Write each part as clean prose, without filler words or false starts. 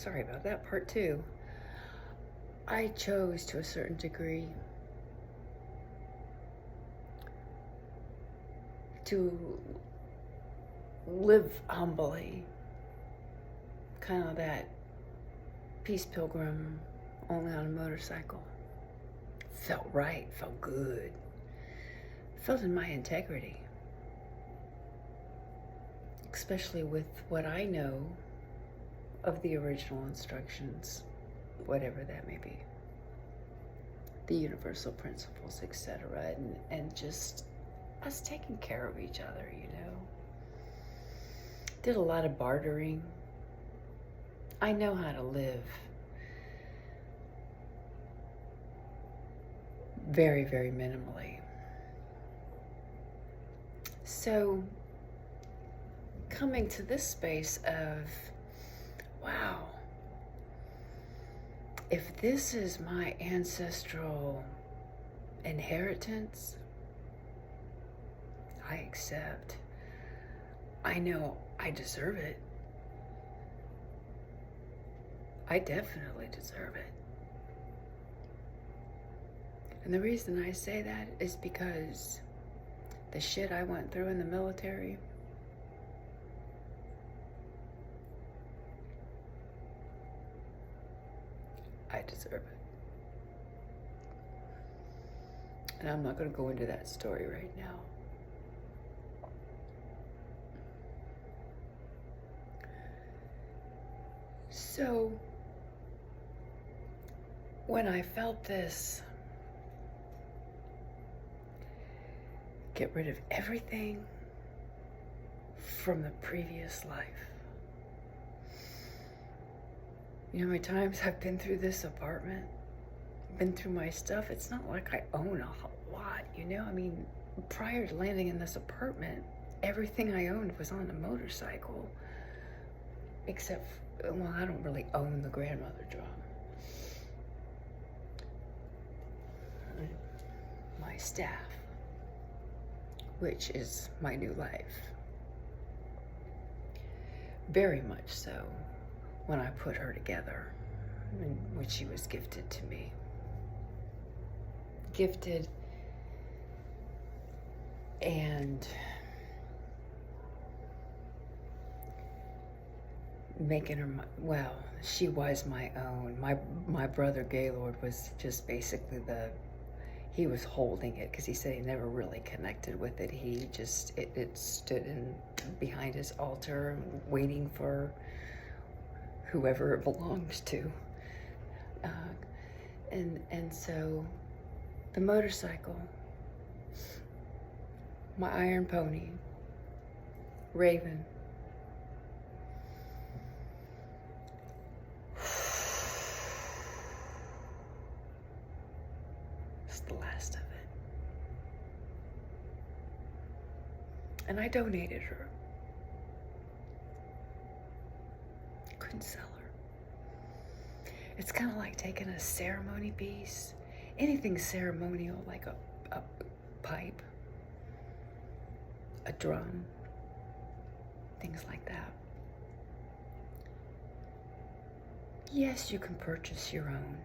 sorry about that part too. I chose to a certain degree to live humbly, kind of that peace pilgrim, only on a motorcycle. Felt right, felt good, felt in my integrity, especially with what I know of the original instructions, whatever that may be, the universal principles, etc., and just us taking care of each other, you know. Did a lot of bartering. I know how to live very, very minimally. So coming to this space of, wow, if this is my ancestral inheritance, I accept. I know I deserve it. I definitely deserve it. And the reason I say that is because the shit I went through in the military, I deserve it. And I'm not going to go into that story right now. So, when I felt this, get rid of everything from the previous life. You know how many times I've been through this apartment, been through my stuff? It's not like I own a whole lot, you know? I mean, prior to landing in this apartment, everything I owned was on a motorcycle, except, well, I don't really own the grandmother drum. My staff, which is my new life. Very much so when I put her together, when she was gifted to me. Gifted and making her, well, she was my own. My brother Gaylord was just basically he was holding it because he said he never really connected with it. He just, it stood behind his altar waiting for whoever it belongs to. And so the motorcycle, my iron pony, Raven, it's the last of it. And I donated her. Couldn't sell her. It's kind of like taking a ceremony piece, anything ceremonial, like a pipe, a drum, things like that. Yes, you can purchase your own.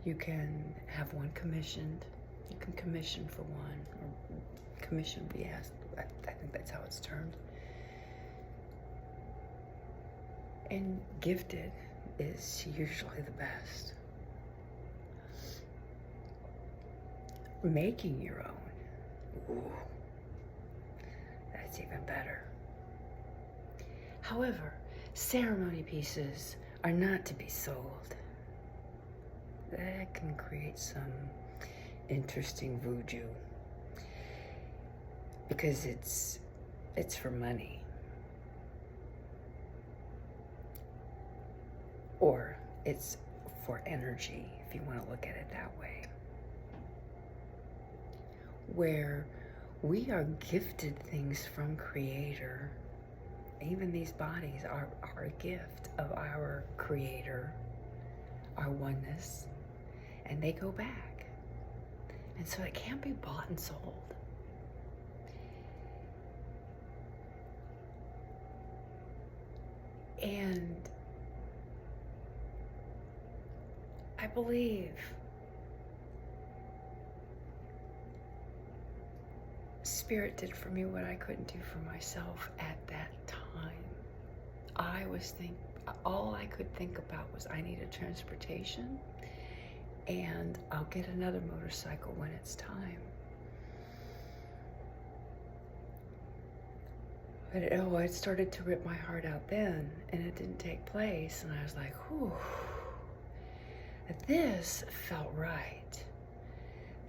You can have one commissioned. You can commission for one, or commission, yes, I think that's how it's termed. And gifted is usually the best. Making your own, ooh, that's even better. However, ceremony pieces are not to be sold. That can create some interesting voodoo because it's for money. Or it's for energy, if you want to look at it that way. Where we are gifted things from Creator. Even these bodies are a gift of our Creator, our oneness, and they go back. And so it can't be bought and sold. And I believe Spirit did for me what I couldn't do for myself at that time. All I could think about was I needed transportation, and I'll get another motorcycle when it's time. But it started to rip my heart out then, and it didn't take place. And I was like, whew, this felt right.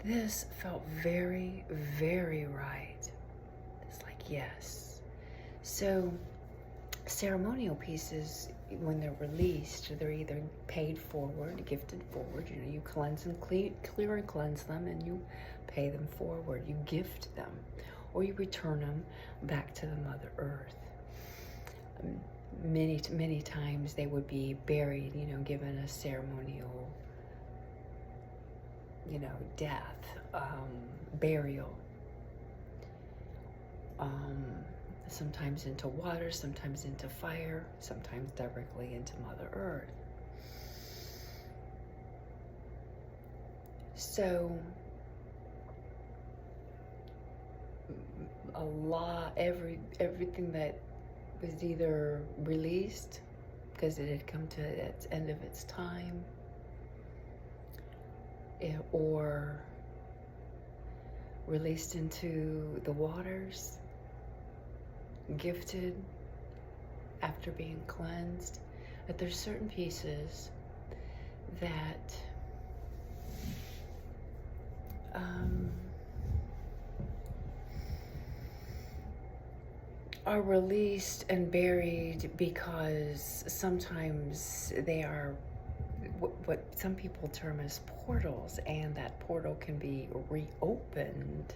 This felt very, very right. It's like, yes. So ceremonial pieces, when they're released, they're either paid forward, gifted forward. You know, you cleanse and clear and cleanse them, and you pay them forward. You gift them, or you return them back to the Mother Earth. Many times they would be buried, you know, given a ceremonial, you know, death, burial. Sometimes into water, sometimes into fire, sometimes directly into Mother Earth. So everything that was either released because it had come to its end of its time, or released into the waters, gifted after being cleansed. But there's certain pieces that are released and buried because sometimes they are what some people term as portals, and that portal can be reopened.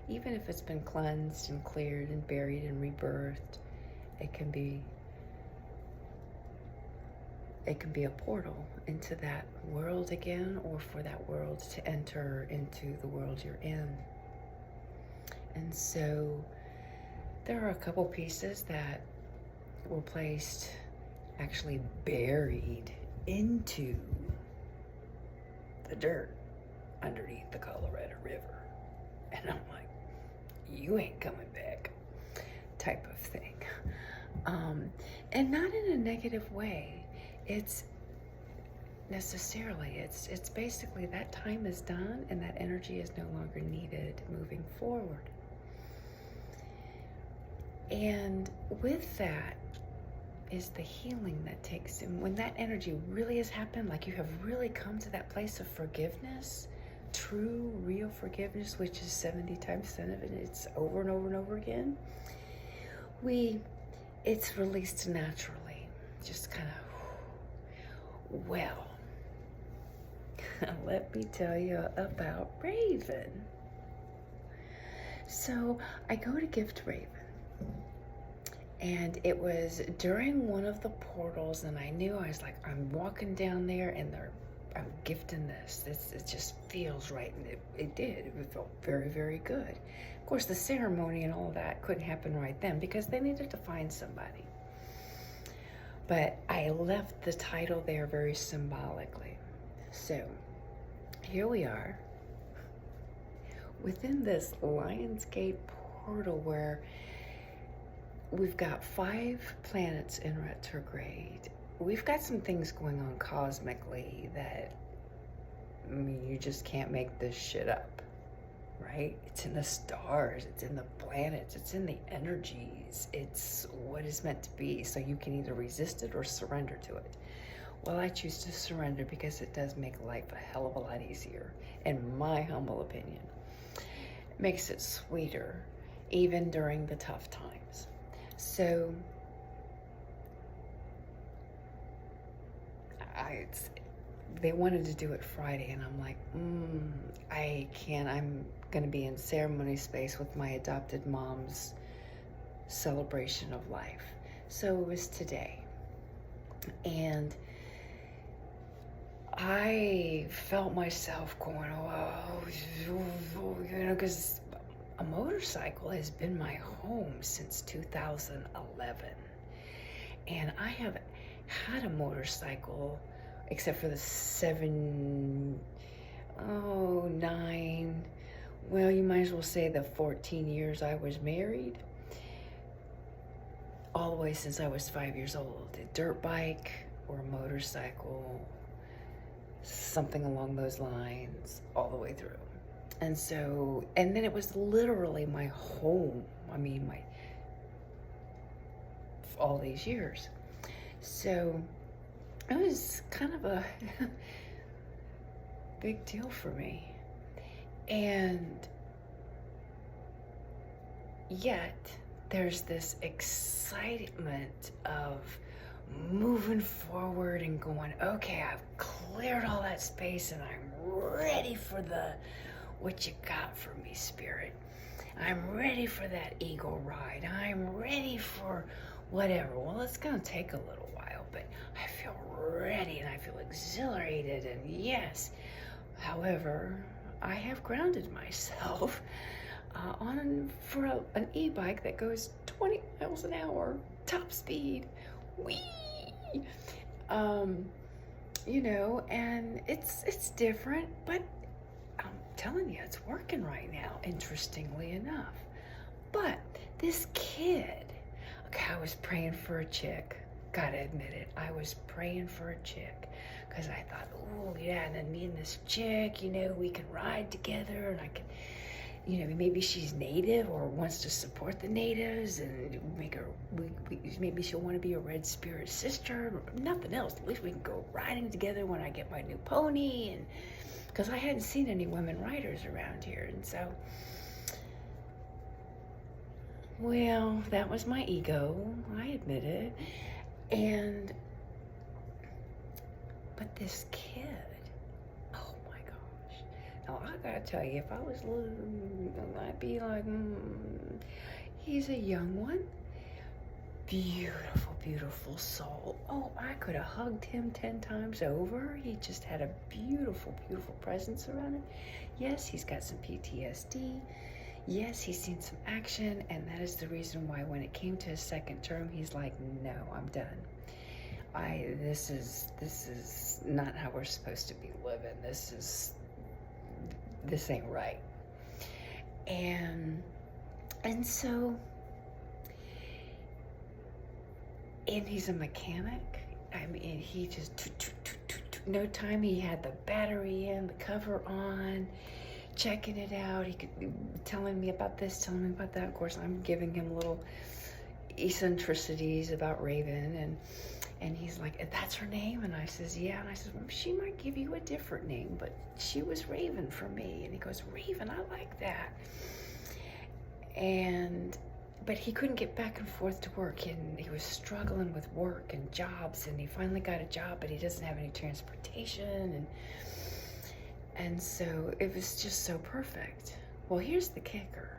Even if it's been cleansed and cleared and buried and rebirthed, it can be a portal into that world again, or for that world to enter into the world you're in. And so there are a couple pieces that were placed, actually buried into the dirt underneath the Colorado River. And I'm like, you ain't coming back, type of thing. And not in a negative way. It's basically that time is done, and that energy is no longer needed moving forward. And with that is the healing that takes in. When that energy really has happened, like you have really come to that place of forgiveness, true, real forgiveness, which is 70 times 7, it's over and over and over again. It's released naturally, just kind of, well, let me tell you about Raven. So I go to gift Raven, and it was during one of the portals, and I knew, I was like, I'm walking down there, and I'm gifting this. It just feels right, and it did. It felt very, very good. Of course, the ceremony and all of that couldn't happen right then because they needed to find somebody. But I left the title there very symbolically. So here we are within this Lionsgate portal where we've got 5 planets in retrograde. We've got some things going on cosmically that, I mean, you just can't make this shit up, right? It's in the stars, it's in the planets, it's in the energies. It's what is meant to be. So you can either resist it or surrender to it. Well, I choose to surrender because it does make life a hell of a lot easier, in my humble opinion. It makes it sweeter, even during the tough times. So they wanted to do it Friday, and I'm like, I can't. I'm going to be in ceremony space with my adopted mom's celebration of life. So it was today. And I felt myself going, you know, because a motorcycle has been my home since 2011. And I have had a motorcycle, except for the 9, well, you might as well say the 14 years I was married, all the way since I was 5 years old. A dirt bike or a motorcycle, something along those lines, all the way through. And so, and then it was literally my home. I mean, all these years. So it was kind of a big deal for me. And yet there's this excitement of moving forward and going, okay, I've cleared all that space and I'm ready for what you got for me, Spirit. I'm ready for that eagle ride. I'm ready for whatever. Well, it's going to take a little while, but I feel ready and I feel exhilarated, and yes. However, I have grounded myself for an e-bike that goes 20 miles an hour, top speed. Whee! You know, and it's different, but I'm telling you, it's working right now, interestingly enough. But this kid, okay, I was praying for a chick. Gotta admit it, I was praying for a chick. Because I thought, oh, yeah, and then me and this chick, you know, we can ride together, and I can, you know, maybe she's native or wants to support the natives, and maybe she'll want to be a red spirit sister, or nothing else. At least we can go riding together when I get my new pony, and because I hadn't seen any women riders around here, and so, well, that was my ego, I admit it, but this kid, oh my gosh. Now I gotta tell you, if I was little, I'd be like, he's a young one. Beautiful, beautiful soul. Oh, I could have hugged him 10 times over. He just had a beautiful, beautiful presence around him. Yes, he's got some PTSD. Yes, he's seen some action, and that is the reason why when it came to his second term, he's like, no, I'm done. This is not how we're supposed to be living. This ain't right. And so, and he's a mechanic. I mean, he just, no time he had the battery in, the cover on, checking it out. He could be telling me about this, telling me about that. Of course, I'm giving him little eccentricities about Raven, and he's like, that's her name? And I says, yeah. And I says, well, she might give you a different name, but she was Raven for me. And he goes, Raven, I like that. But he couldn't get back and forth to work, and he was struggling with work and jobs, and he finally got a job, but he doesn't have any transportation, and so it was just so perfect. Well, here's the kicker.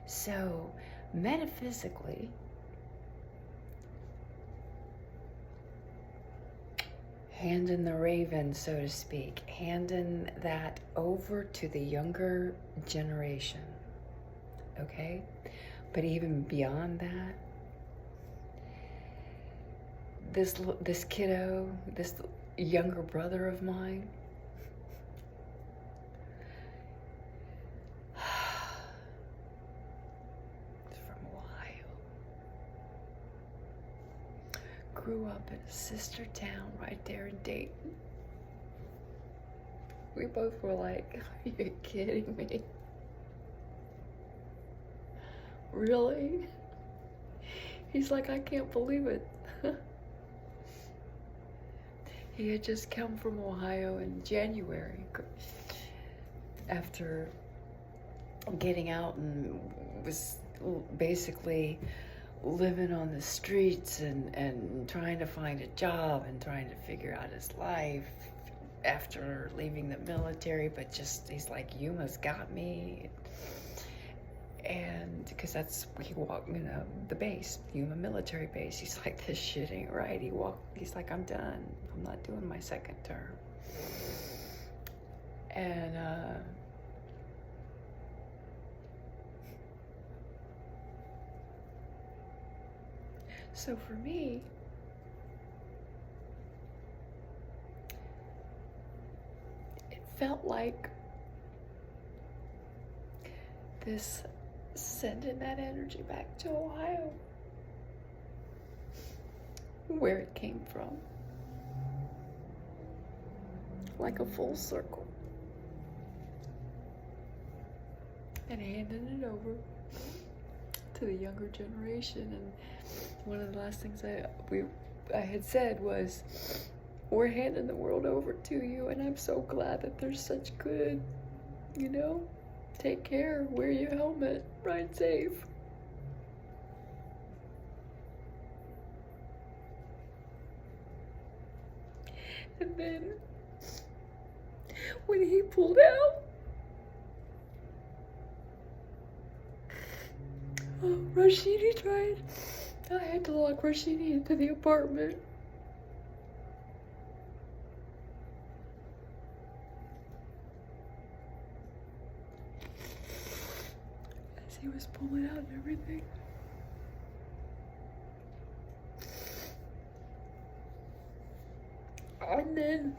So metaphysically, handing the raven, so to speak, handing that over to the younger generation, okay? But even beyond that, this kiddo, this younger brother of mine, from Ohio, grew up in a sister town right there in Dayton. We both were like, are you kidding me? Really? He's like, I can't believe it. He had just come from Ohio in January after getting out and was basically living on the streets and trying to find a job and trying to figure out his life after leaving the military, but just, he's like, Yuma's got me. And because he walked, you know, the base, Yuma military base. He's like, this shit ain't right. He's like, I'm done. I'm not doing my second term. And So for me, it felt like this sending that energy back to Ohio, where it came from, like a full circle, and handing it over to the younger generation. And one of the last things I had said was, we're handing the world over to you, and I'm so glad that there's such good, take care, wear your helmet, ride safe. And then when he pulled out, Rashidi tried. I had to lock Rashidi into the apartment. As he was pulling out and everything. And then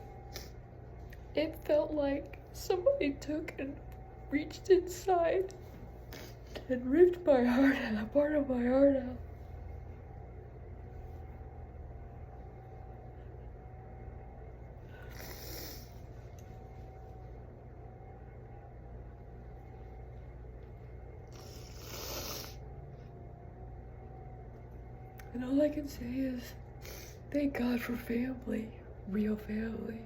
it felt like somebody took and reached inside and ripped my heart out, a part of my heart out. And all I can say is, thank God for family, real family.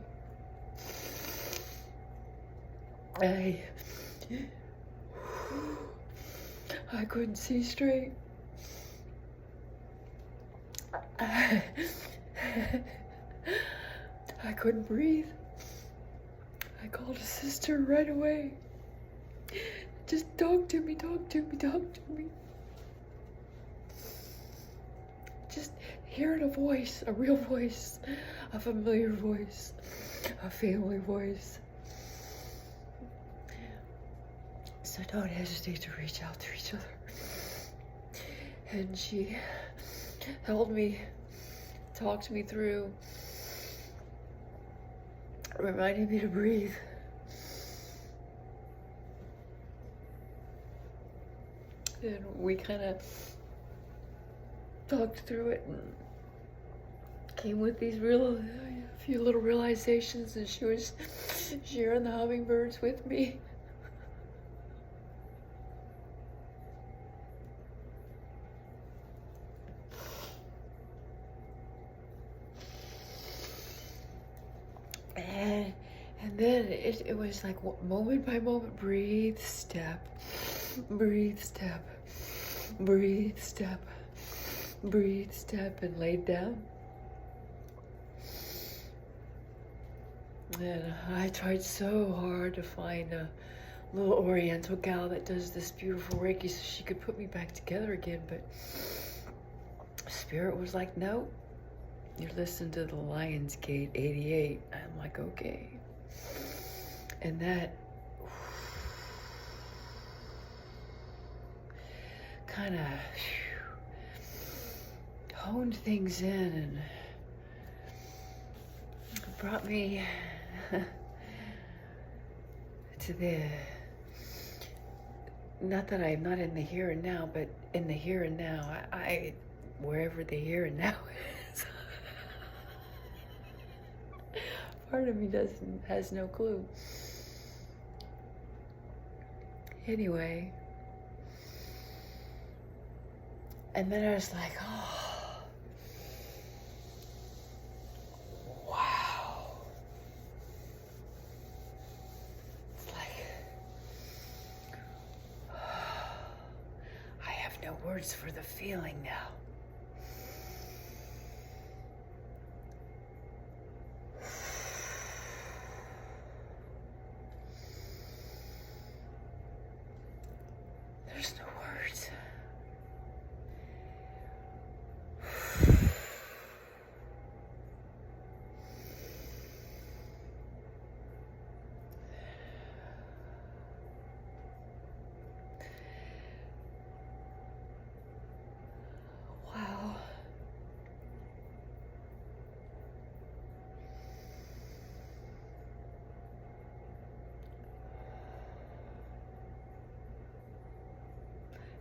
I couldn't see straight. I couldn't breathe. I called a sister right away. Just talk to me, talk to me, talk to me. Just hearing a voice, a real voice, a familiar voice, a family voice. So don't hesitate to reach out to each other. And she held me, talked me through, reminded me to breathe. And we kind of talked through it and came with these few little realizations, and she was sharing the hummingbirds with me. And then it was like moment by moment, breathe, step, breathe, step, breathe, step, breathe, step, and laid down. And I tried so hard to find a little Oriental gal that does this beautiful Reiki so she could put me back together again, but Spirit was like, no, you're listening to the Lionsgate 88. I'm like, okay. And that kind of honed things in and brought me to not that I'm not in the here and now, but in the here and now, I wherever the here and now is. Part of me has no clue. Anyway, and then I was like, oh, wow. It's like, I have no words for the feeling now. There's no words.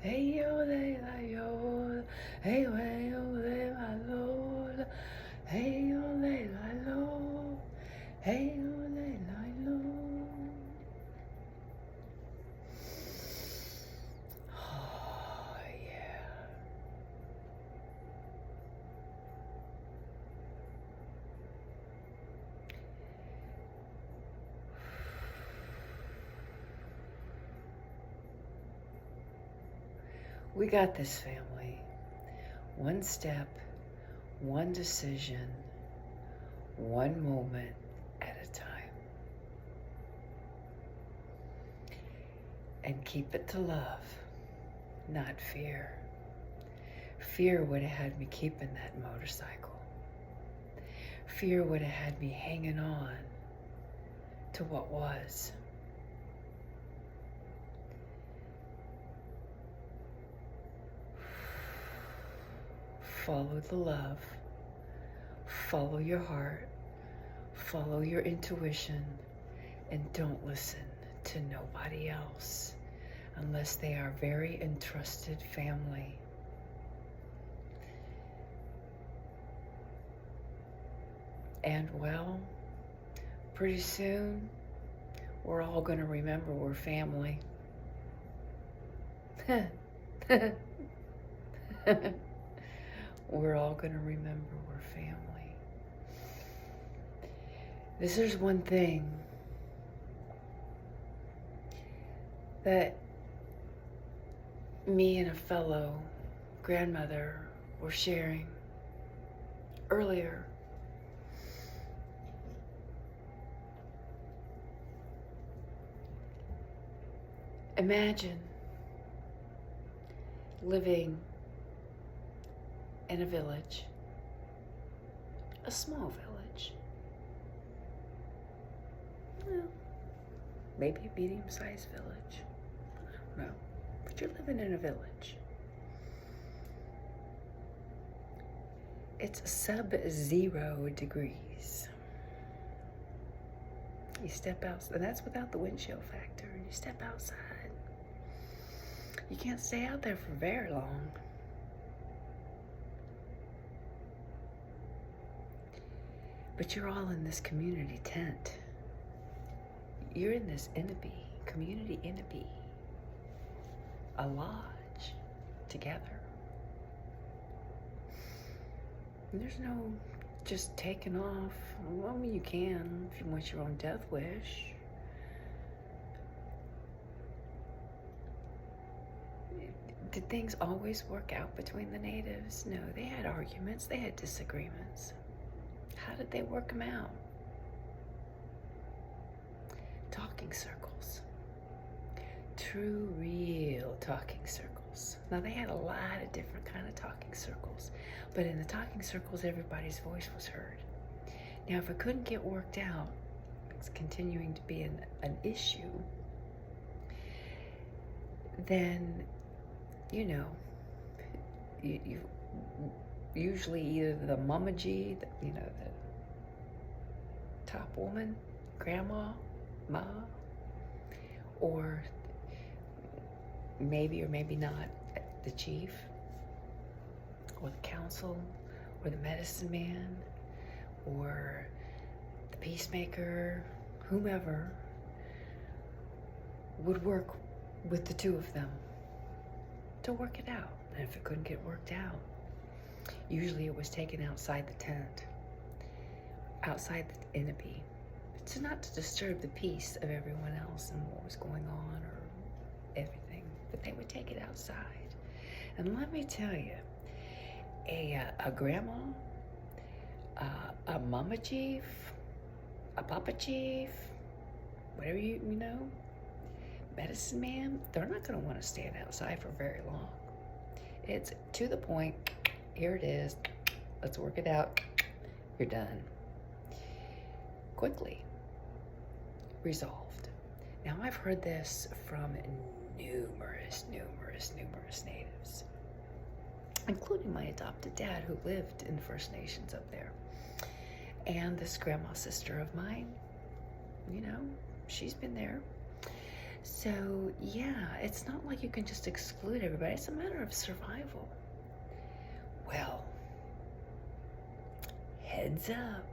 Hey, oh, they, la, yo. Hey, way, oh, they, my Lord. Hey, oh, they, la, lo. Hey, oh, they, la, lo. Oh, yeah. We got this, family. One step, one decision, one moment at a time. And keep it to love, not fear. Fear would have had me keeping that motorcycle. Fear would have had me hanging on to what was. Follow the love, follow your heart, follow your intuition, and don't listen to nobody else unless they are very entrusted family. And well, pretty soon, we're all going to remember we're family. We're all going to remember we're family. This is one thing that me and a fellow grandmother were sharing earlier. Imagine living in a village, a small village, well, maybe a medium-sized village, I don't know, but you're living in a village. It's sub-0 degrees. You step out, and that's without the wind chill factor. You step outside. You can't stay out there for very long. But you're all in this community tent. You're in this inabee, community inabee, a lodge together. And there's no just taking off. Well, I mean, you can if you want your own death wish. Did things always work out between the natives? No, they had arguments, they had disagreements. How did they work them out? Talking circles. True, real talking circles. Now, they had a lot of different kind of talking circles, but in the talking circles, everybody's voice was heard. Now, if it couldn't get worked out, it's continuing to be an issue, then, you know, you usually either the mamaji, you know, the top woman, grandma, ma, or maybe or maybe not the chief, or the council, or the medicine man, or the peacemaker, whomever, would work with the two of them to work it out. And if it couldn't get worked out, usually it was taken outside the tent, outside the inabee. So not to disturb the peace of everyone else and what was going on or everything, but they would take it outside. And let me tell you, a grandma, a mama chief, a papa chief, whatever you know, medicine man, they're not going to want to stand outside for very long. It's to the point, here it is, let's work it out, you're done. Quickly resolved. Now, I've heard this from numerous natives, including my adopted dad who lived in First Nations up there. And this grandma sister of mine, you know, she's been there. So, yeah, it's not like you can just exclude everybody. It's a matter of survival. Well, heads up.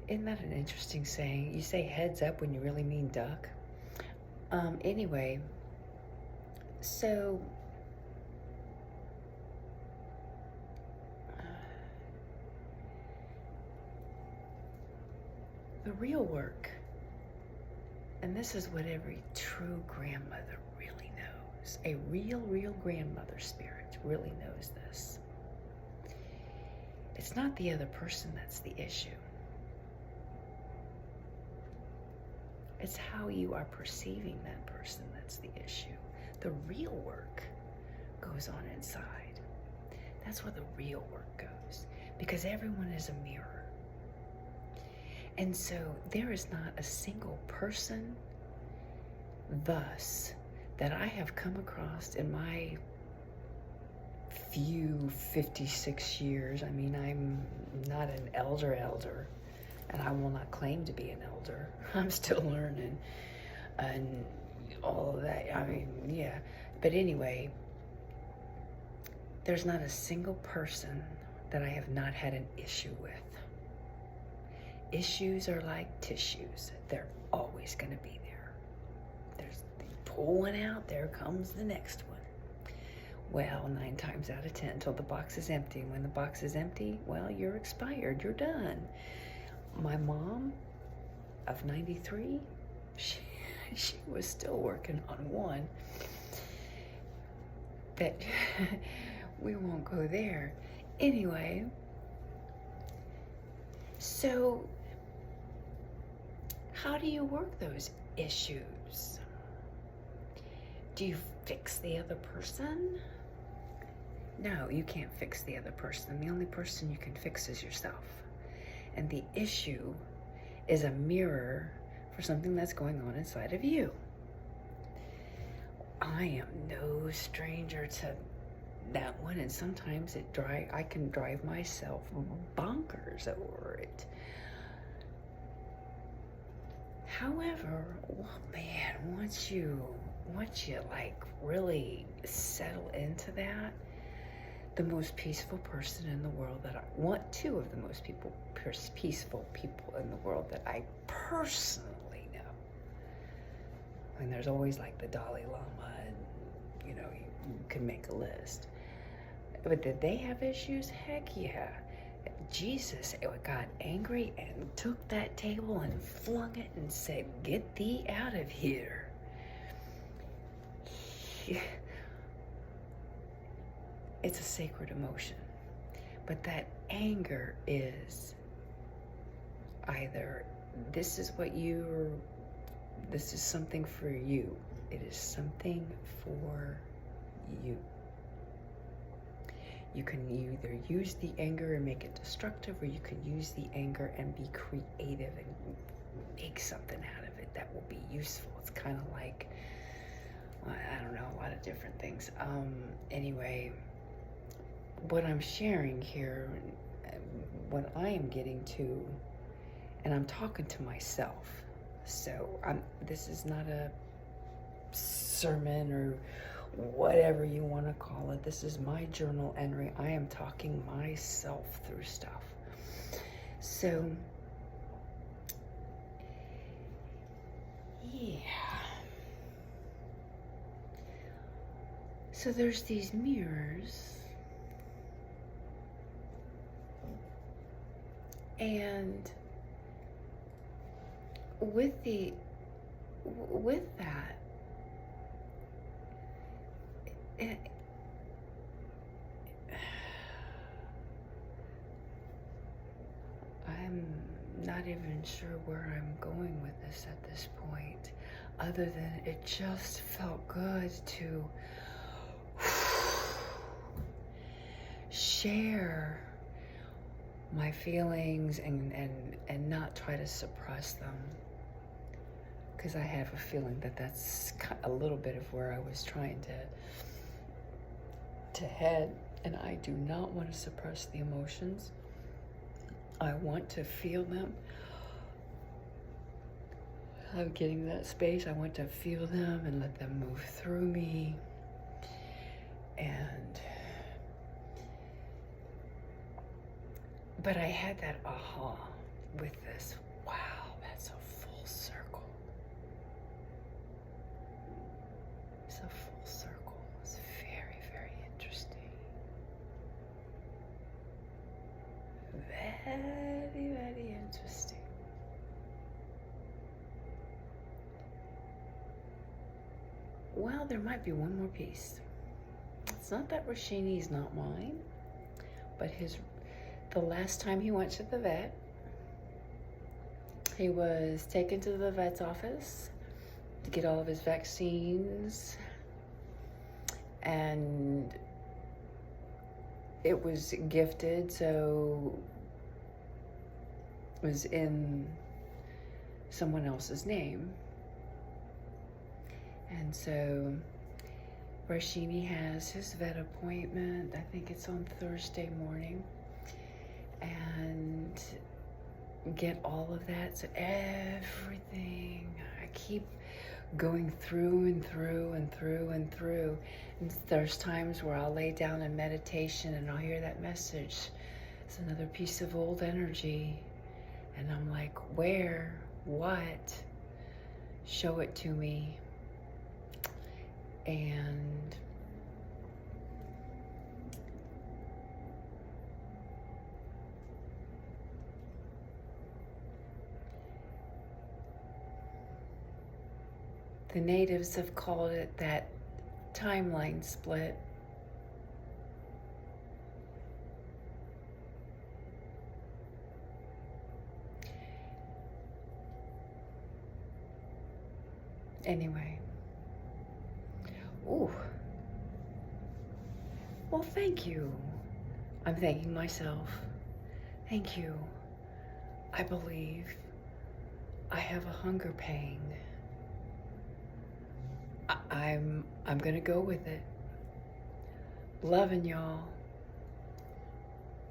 Isn't that an interesting saying? You say heads up when you really mean duck. Anyway, so the real work, and this is what every true grandmother really knows, a real grandmother spirit really knows this. It's not the other person that's the issue. It's how you are perceiving that person that's the issue. The real work goes on inside. That's where the real work goes, because everyone is a mirror. And so there is not a single person thus that I have come across in my few 56 years. I mean, I'm not an elder, and I will not claim to be an elder. I'm still learning and all of that. I mean, yeah. But anyway, there's not a single person that I have not had an issue with. Issues are like tissues. They're always going to be there. You pull one out, there comes the next one. Well, 9 times out of 10, till the box is empty. When the box is empty, well, you're expired. You're done. My mom of 93, she was still working on one. But we won't go there. Anyway, so how do you work those issues? Do you fix the other person? No, you can't fix the other person. The only person you can fix is yourself. And the issue is a mirror for something that's going on inside of you. I am no stranger to that one, and sometimes I can drive myself bonkers over it. However, man, once you like really settle into that, the most peaceful person in the world two of the most peaceful people in the world that I personally know. And there's always like the Dalai Lama, and you can make a list. But did they have issues? Heck yeah. Jesus got angry and took that table and flung it and said, "Get thee out of here." It's a sacred emotion. But that anger is either this is something for you. It is something for you. You can either use the anger and make it destructive, or you can use the anger and be creative and make something out of it that will be useful. It's kind of like, I don't know, a lot of different things. Anyway, what I'm sharing here, what I am getting to, and I'm talking to myself. So this is not a sermon or whatever you want to call it. This is my journal entry. I am talking myself through stuff. So, yeah. So there's these mirrors. And with that, I'm not even sure where I'm going with this at this point, other than it just felt good to share my feelings and not try to suppress them, because I have a feeling that that's a little bit of where I was trying to head, and I do not want to suppress the emotions. I want to feel them. of getting that space. I want to feel them and let them move through me. But I had that aha with this. Wow, that's a full circle. It's a full circle. It's very, very interesting. Very, very interesting. Well, there might be one more piece. It's not that Rashini's not mine, but the last time he went to the vet, he was taken to the vet's office to get all of his vaccines, and it was gifted, so it was in someone else's name. And so Rashini has his vet appointment. I think it's on Thursday morning. And get all of that. So everything, I keep going through and through and through and through. And there's times where I'll lay down in meditation and I'll hear that message. It's another piece of old energy. And I'm like, where? What? Show it to me. And the natives have called it that timeline split. Anyway. Ooh. Well, thank you. I'm thanking myself. Thank you. I believe I have a hunger pang. I'm gonna go with it. Loving y'all.